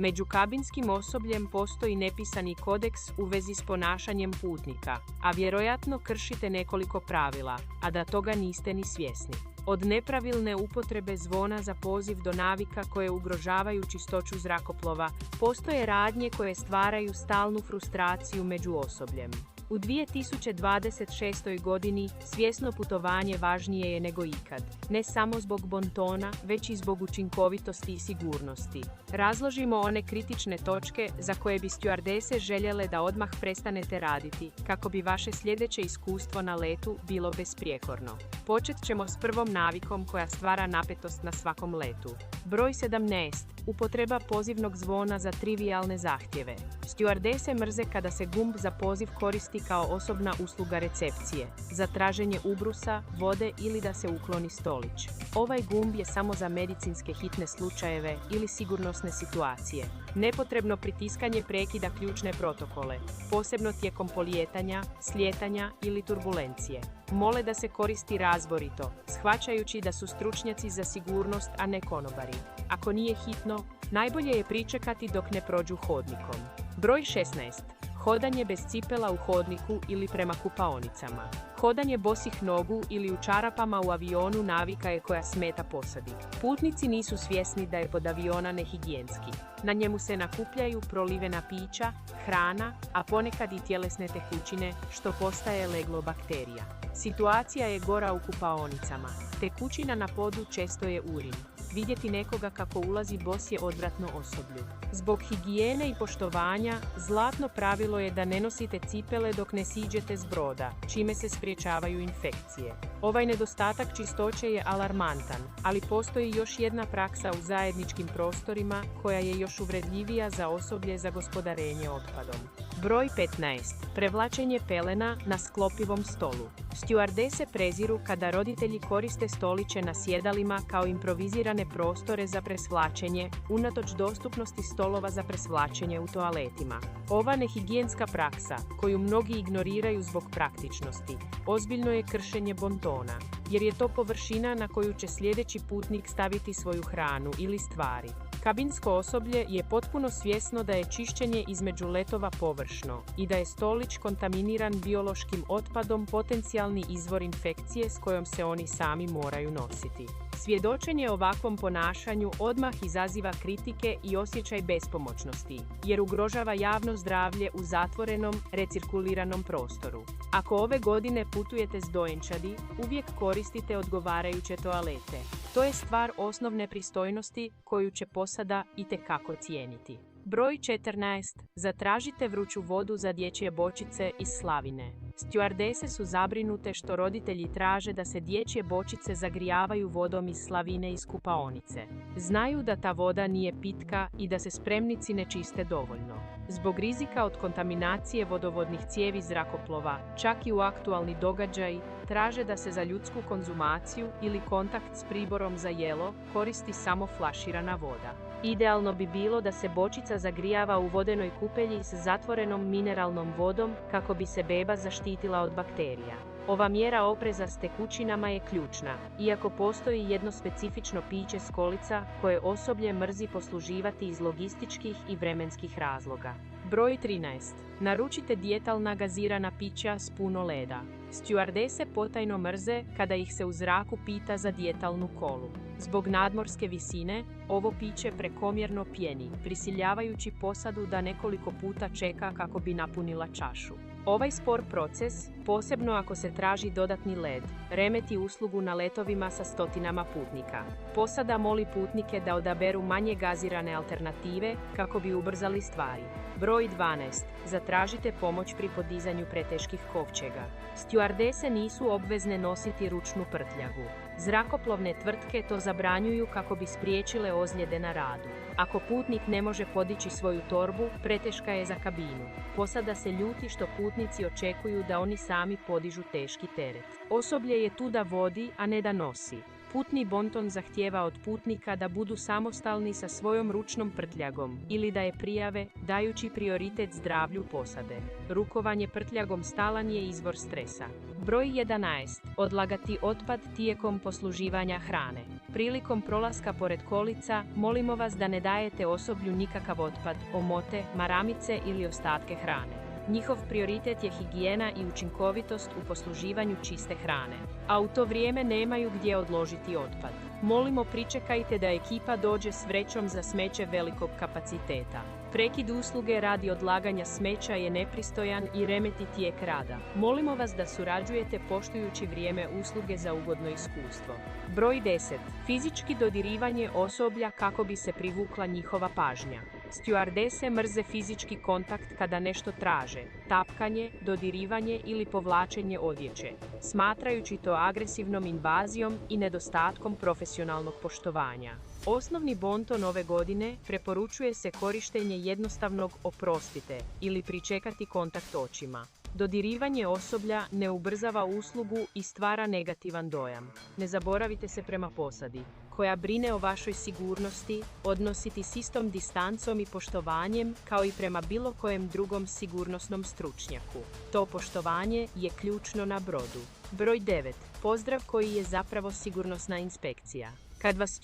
Među kabinskim osobljem postoji nepisani kodeks u vezi s ponašanjem putnika, a vjerojatno kršite nekoliko pravila, a da toga niste ni svjesni. Od nepravilne upotrebe zvona za poziv do navika koje ugrožavaju čistoću zrakoplova, postoje radnje koje stvaraju stalnu frustraciju među osobljem. U 2026. godini svjesno putovanje važnije je nego ikad, ne samo zbog bontona, već i zbog učinkovitosti i sigurnosti. Razložimo one kritične točke za koje bi stjuardese željele da odmah prestanete raditi, kako bi vaše sljedeće iskustvo na letu bilo besprijekorno. Počet ćemo s prvom navikom koja stvara napetost na svakom letu. Broj 17. Upotreba pozivnog zvona za trivijalne zahtjeve. Stjuardese mrze kada se gumb za poziv koristi kao osobna usluga recepcije, za traženje ubrusa, vode ili da se ukloni stolić. Ovaj gumb je samo za medicinske hitne slučajeve ili sigurnosne situacije. Nepotrebno pritiskanje prekida ključne protokole, posebno tijekom polijetanja, slijetanja ili turbulencije. Mole da se koristi razborito, shvaćajući da su stručnjaci za sigurnost, a ne konobari. Ako nije hitno, najbolje je pričekati dok ne prođu hodnikom. Broj 16. Hodanje bez cipela u hodniku ili prema kupaonicama. Hodanje bosih nogu ili u čarapama u avionu navika je koja smeta posadi. Putnici nisu svjesni da je pod aviona nehigijenski. Na njemu se nakupljaju prolivena pića, hrana, a ponekad i tjelesne tekućine, što postaje leglo bakterija. Situacija je gora u kupaonicama. Tekućina na podu često je urin. Vidjeti nekoga kako ulazi bos je odvratno osoblju. Zbog higijene i poštovanja, zlatno pravilo je da ne nosite cipele dok ne siđete s broda, čime se sprječavaju infekcije. Ovaj nedostatak čistoće je alarmantan, ali postoji još jedna praksa u zajedničkim prostorima koja je još uvredljivija za osoblje za gospodarenje otpadom. Broj 15. Prevlačenje pelena na sklopivom stolu. Stjuardese preziru kada roditelji koriste stoliće na sjedalima kao improvizirane prostore za presvlačenje, unatoč dostupnosti stolova za presvlačenje u toaletima. Ova nehigijenska praksa, koju mnogi ignoriraju zbog praktičnosti, ozbiljno je kršenje bontona, jer je to površina na koju će sljedeći putnik staviti svoju hranu ili stvari. Kabinsko osoblje je potpuno svjesno da je čišćenje između letova površno i da je stolić kontaminiran biološkim otpadom potencijalni izvor infekcije s kojom se oni sami moraju nositi. Svjedočenje ovakvom ponašanju odmah izaziva kritike i osjećaj bespomoćnosti, jer ugrožava javno zdravlje u zatvorenom, recirkuliranom prostoru. Ako ove godine putujete s dojenčadi, uvijek koristite odgovarajuće toalete. To je stvar osnovne pristojnosti koju će posada itekako cijeniti. Broj 14. Zatražite vruću vodu za dječje bočice iz slavine. Stjuardese su zabrinute što roditelji traže da se dječje bočice zagrijavaju vodom iz slavine iz kupaonice. Znaju da ta voda nije pitka i da se spremnici ne čiste dovoljno. Zbog rizika od kontaminacije vodovodnih cijevi zrakoplova, čak i u aktualni događaj, traže da se za ljudsku konzumaciju ili kontakt s priborom za jelo koristi samo flaširana voda. Idealno bi bilo da se bočica zagrijava u vodenoj kupelji s zatvorenom mineralnom vodom kako bi se beba zaštitila od bakterija. Ova mjera opreza s tekućinama je ključna, iako postoji jedno specifično piće s kolica koje osoblje mrzi posluživati iz logističkih i vremenskih razloga. Broj 13. Naručite dijetalna gazirana pića s puno leda. Stjuardese potajno mrze kada ih se u zraku pita za dijetalnu kolu. Zbog nadmorske visine, ovo piće prekomjerno pjeni, prisiljavajući posadu da nekoliko puta čeka kako bi napunila čašu. Ovaj spor proces, posebno ako se traži dodatni led, remeti uslugu na letovima sa stotinama putnika. Posada moli putnike da odaberu manje gazirane alternative kako bi ubrzali stvari. Broj 12. Zatražite pomoć pri podizanju preteških kovčega. Stjuardese nisu obvezne nositi ručnu prtljagu. Zrakoplovne tvrtke to zabranjuju kako bi spriječile ozljede na radu. Ako putnik ne može podići svoju torbu, preteška je za kabinu. Posada se ljuti što putnici očekuju da oni sami podižu teški teret. Osoblje je tu da vodi, a ne da nosi. Putni bonton zahtijeva od putnika da budu samostalni sa svojom ručnom prtljagom ili da je prijave, dajući prioritet zdravlju posade. Rukovanje prtljagom stalan je izvor stresa. Broj 11. Odlagati otpad tijekom posluživanja hrane. Prilikom prolaska pored kolica, molimo vas da ne dajete osoblju nikakav otpad, omote, maramice ili ostatke hrane. Njihov prioritet je higijena i učinkovitost u posluživanju čiste hrane, a u to vrijeme nemaju gdje odložiti otpad. Molimo pričekajte da ekipa dođe s vrećom za smeće velikog kapaciteta. Prekid usluge radi odlaganja smeća je nepristojan i remeti tijek rada. Molimo vas da surađujete poštujući vrijeme usluge za ugodno iskustvo. Broj 10. Fizički dodirivanje osoblja kako bi se privukla njihova pažnja. Stjuardese mrze fizički kontakt kada nešto traže, tapkanje, dodirivanje ili povlačenje odjeće, smatrajući to agresivnom invazijom i nedostatkom profesionalnog poštovanja. Osnovni bonton ove godine preporučuje se korištenje jednostavnog oprostite ili pričekati kontakt očima. Dodirivanje osoblja ne ubrzava uslugu i stvara negativan dojam. Ne zaboravite se prema posadi, koja brine o vašoj sigurnosti, odnositi s istom distancom i poštovanjem kao i prema bilo kojem drugom sigurnosnom stručnjaku. To poštovanje je ključno na brodu. Broj 9. Pozdrav koji je zapravo sigurnosna inspekcija. Kad vas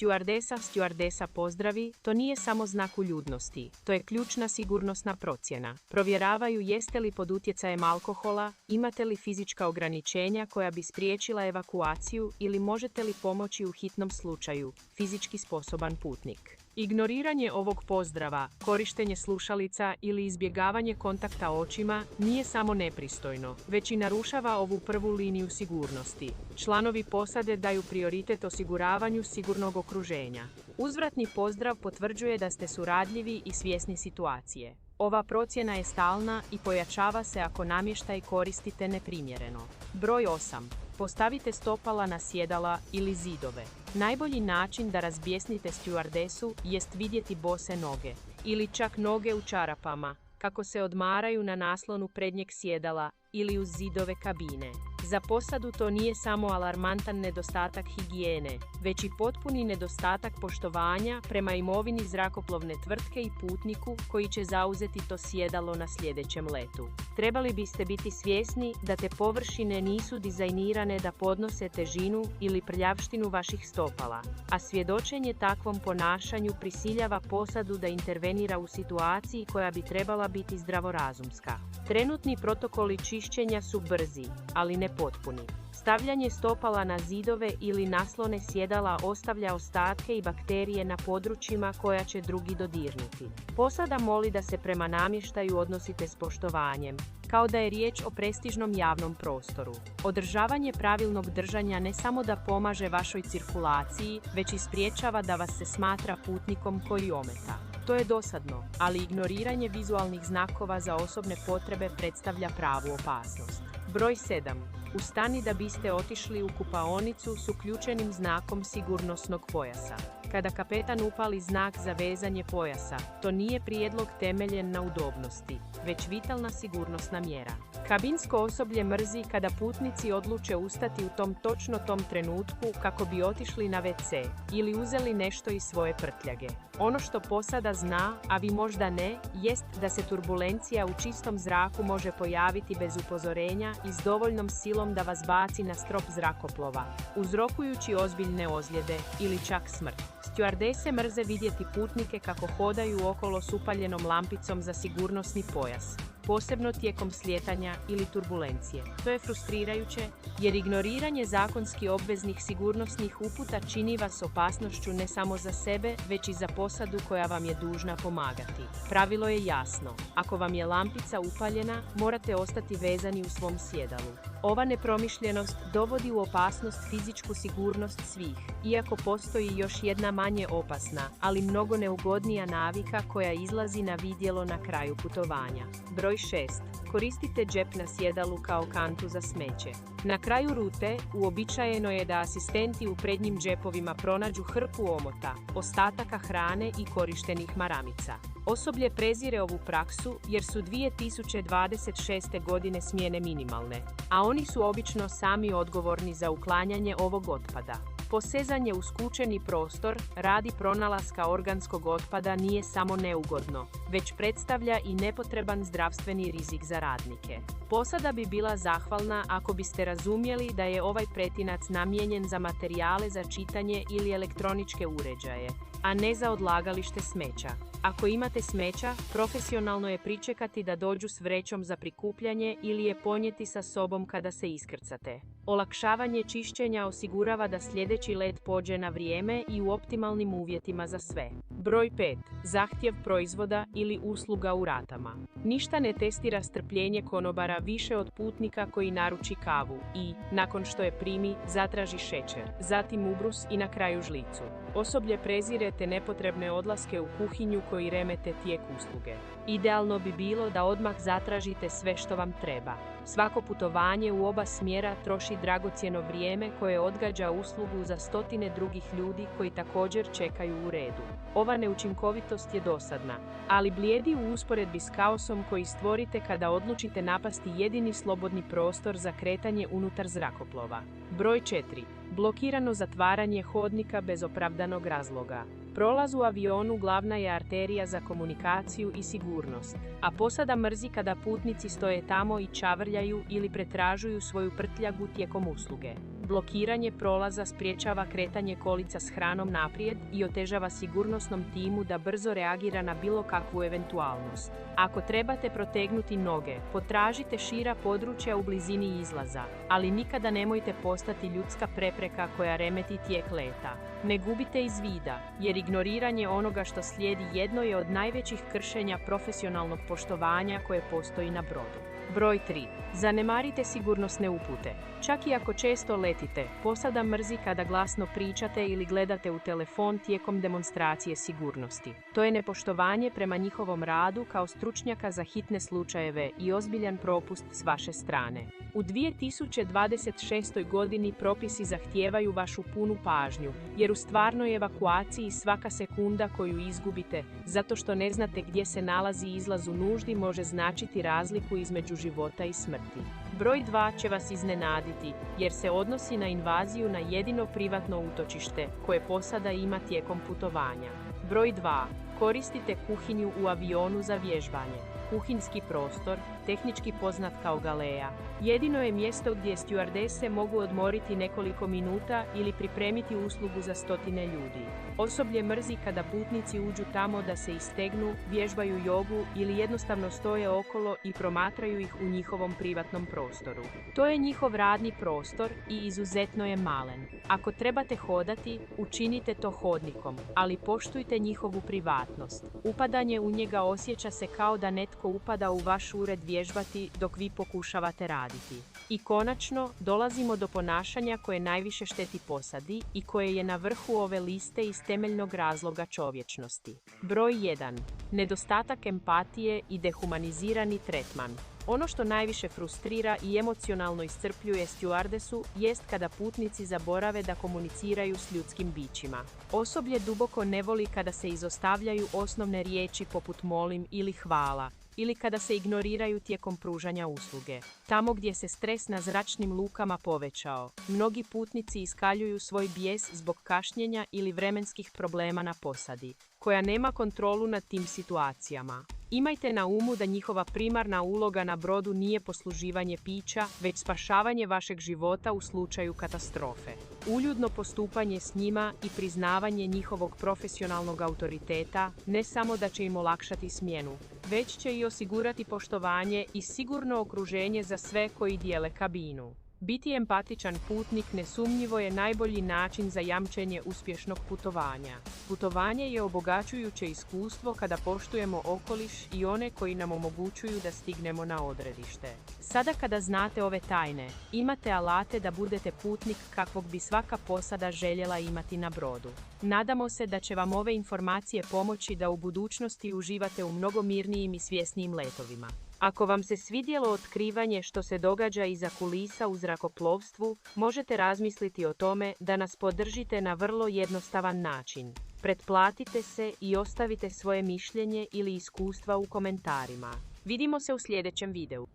stjuardesa pozdravi, to nije samo znak uljudnosti, to je ključna sigurnosna procjena. Provjeravaju jeste li pod utjecajem alkohola, imate li fizička ograničenja koja bi spriječila evakuaciju ili možete li pomoći u hitnom slučaju, fizički sposoban putnik. Ignoriranje ovog pozdrava, korištenje slušalica ili izbjegavanje kontakta očima nije samo nepristojno, već i narušava ovu prvu liniju sigurnosti. Članovi posade daju prioritet osiguravanju sigurnog okruženja. Uzvratni pozdrav potvrđuje da ste suradljivi i svjesni situacije. Ova procjena je stalna i pojačava se ako namještaj koristite neprimjereno. Broj 8. Postavite stopala na sjedala ili zidove. Najbolji način da razbjesnite stjuardesu jest vidjeti bose noge ili čak noge u čarapama, kako se odmaraju na naslonu prednjeg sjedala ili uz zidove kabine. Za posadu to nije samo alarmantan nedostatak higijene, već i potpuni nedostatak poštovanja prema imovini zrakoplovne tvrtke i putniku koji će zauzeti to sjedalo na sljedećem letu. Trebali biste biti svjesni da te površine nisu dizajnirane da podnose težinu ili prljavštinu vaših stopala, a svjedočenje takvom ponašanju prisiljava posadu da intervenira u situaciji koja bi trebala biti zdravorazumska. Trenutni protokoli čišćenja su brzi, ali ne potpuni. Stavljanje stopala na zidove ili naslone sjedala ostavlja ostatke i bakterije na područjima koja će drugi dodirnuti. Posada moli da se prema namještaju odnosite s poštovanjem, kao da je riječ o prestižnom javnom prostoru. Održavanje pravilnog držanja ne samo da pomaže vašoj cirkulaciji, već i spriječava da vas se smatra putnikom koji ometa. To je dosadno, ali ignoriranje vizualnih znakova za osobne potrebe predstavlja pravu opasnost. Broj 7. Ustani da biste otišli u kupaonicu s uključenim znakom sigurnosnog pojasa. Kada kapetan upali znak za vezanje pojasa, to nije prijedlog temeljen na udobnosti, već vitalna sigurnosna mjera. Kabinsko osoblje mrzi kada putnici odluče ustati u točno tom trenutku kako bi otišli na WC ili uzeli nešto iz svoje prtljage. Ono što posada zna, a vi možda ne, jest da se turbulencija u čistom zraku može pojaviti bez upozorenja i s dovoljnom silom da vas baci na strop zrakoplova, uzrokujući ozbiljne ozljede ili čak smrt. Stjuardese mrze vidjeti putnike kako hodaju okolo s upaljenom lampicom za sigurnosni pojas, posebno tijekom slijetanja ili turbulencije. To je frustrirajuće jer ignoriranje zakonski obveznih sigurnosnih uputa čini vas opasnošću ne samo za sebe, već i za posadu koja vam je dužna pomagati. Pravilo je jasno. Ako vam je lampica upaljena, morate ostati vezani u svom sjedalu. Ova nepromišljenost dovodi u opasnost fizičku sigurnost svih, iako postoji još jedna manje opasna, ali mnogo neugodnija navika koja izlazi na vidjelo na kraju putovanja. Broj 6. Koristite džep na sjedalu kao kantu za smeće. Na kraju rute uobičajeno je da asistenti u prednjim džepovima pronađu hrpu omota, ostataka hrane i korištenih maramica. Osoblje prezire ovu praksu jer su 2026. godine smjene minimalne, a oni su obično sami odgovorni za uklanjanje ovog otpada. Posezanje u skučeni prostor radi pronalaska organskog otpada nije samo neugodno, već predstavlja i nepotreban zdravstveni rizik za radnike. Posada bi bila zahvalna ako biste razumjeli da je ovaj pretinac namijenjen za materijale za čitanje ili elektroničke uređaje, a ne za odlagalište smeća. Ako imate smeća, profesionalno je pričekati da dođu s vrećom za prikupljanje ili je ponijeti sa sobom kada se iskrcate. Olakšavanje čišćenja osigurava da sljedeći let pođe na vrijeme i u optimalnim uvjetima za sve. Broj 5. Zahtjev proizvoda ili usluga u ratama. Ništa ne testira strpljenje konobara više od putnika koji naruči kavu i, nakon što je primi, zatraži šećer, zatim ubrus i na kraju žlicu. Osoblje prezire te nepotrebne odlaske u kuhinju koji remete tijek usluge. Idealno bi bilo da odmah zatražite sve što vam treba. Svako putovanje u oba smjera troši dragocjeno vrijeme koje odgađa uslugu za stotine drugih ljudi koji također čekaju u redu. Ova neučinkovitost je dosadna, ali blijedi u usporedbi s kaosom koji stvorite kada odlučite napasti jedini slobodni prostor za kretanje unutar zrakoplova. Broj 4. Blokirano zatvaranje hodnika bez opravdanog razloga. Prolaz u avionu glavna je arterija za komunikaciju i sigurnost, a posada mrzi kada putnici stoje tamo i čavrljaju ili pretražuju svoju prtljagu tijekom usluge. Blokiranje prolaza sprječava kretanje kolica s hranom naprijed i otežava sigurnosnom timu da brzo reagira na bilo kakvu eventualnost. Ako trebate protegnuti noge, potražite šira područja u blizini izlaza, ali nikada nemojte postati ljudska prepreka koja remeti tijek leta. Ne gubite iz vida, jer ignoriranje onoga što slijedi jedno je od najvećih kršenja profesionalnog poštovanja koje postoji na brodu. Broj 3. Zanemarite sigurnosne upute. Čak i ako često letite, posada mrzi kada glasno pričate ili gledate u telefon tijekom demonstracije sigurnosti. To je nepoštovanje prema njihovom radu kao stručnjaka za hitne slučajeve i ozbiljan propust s vaše strane. U 2026. godini propisi zahtijevaju vašu punu pažnju, jer u stvarnoj evakuaciji svaka sekunda koju izgubite, zato što ne znate gdje se nalazi izlaz u nuždi, može značiti razliku između života i smrti. Broj 2 će vas iznenaditi, jer se odnosi na invaziju na jedino privatno utočište koje posada ima tijekom putovanja. Broj 2. Koristite kuhinju u avionu za vježbanje. Kuhinjski prostor, tehnički poznat kao galeja, jedino je mjesto gdje stjuardese mogu odmoriti nekoliko minuta ili pripremiti uslugu za stotine ljudi. Osoblje mrzi kada putnici uđu tamo da se istegnu, vježbaju jogu ili jednostavno stoje okolo i promatraju ih u njihovom privatnom prostoru. To je njihov radni prostor i izuzetno je malen. Ako trebate hodati, učinite to hodnikom, ali poštujte njihovu privatnost. Upadanje u njega osjeća se kao da netko upada u vaš ured vježbati dok vi pokušavate raditi. I konačno, dolazimo do ponašanja koje najviše šteti posadi i koje je na vrhu ove liste iz temeljnog razloga čovječnosti. Broj 1. Nedostatak empatije i dehumanizirani tretman. Ono što najviše frustrira i emocionalno iscrpljuje stjuardesu jest kada putnici zaborave da komuniciraju s ljudskim bićima. Osoblje duboko ne voli kada se izostavljaju osnovne riječi poput molim ili hvala, ili kada se ignoriraju tijekom pružanja usluge. Tamo gdje se stres na zračnim lukama povećao, mnogi putnici iskaljuju svoj bijes zbog kašnjenja ili vremenskih problema na posadi, koja nema kontrolu nad tim situacijama. Imajte na umu da njihova primarna uloga na brodu nije posluživanje pića, već spašavanje vašeg života u slučaju katastrofe. Uljudno postupanje s njima i priznavanje njihovog profesionalnog autoriteta ne samo da će im olakšati smjenu, već će i osigurati poštovanje i sigurno okruženje za sve koji dijele kabinu. Biti empatičan putnik nesumnjivo je najbolji način za jamčenje uspješnog putovanja. Putovanje je obogaćujuće iskustvo kada poštujemo okoliš i one koji nam omogućuju da stignemo na odredište. Sada kada znate ove tajne, imate alate da budete putnik kakvog bi svaka posada željela imati na brodu. Nadamo se da će vam ove informacije pomoći da u budućnosti uživate u mnogo mirnijim i svjesnijim letovima. Ako vam se svidjelo otkrivanje što se događa iza kulisa u zrakoplovstvu, možete razmisliti o tome da nas podržite na vrlo jednostavan način. Pretplatite se i ostavite svoje mišljenje ili iskustva u komentarima. Vidimo se u sljedećem videu.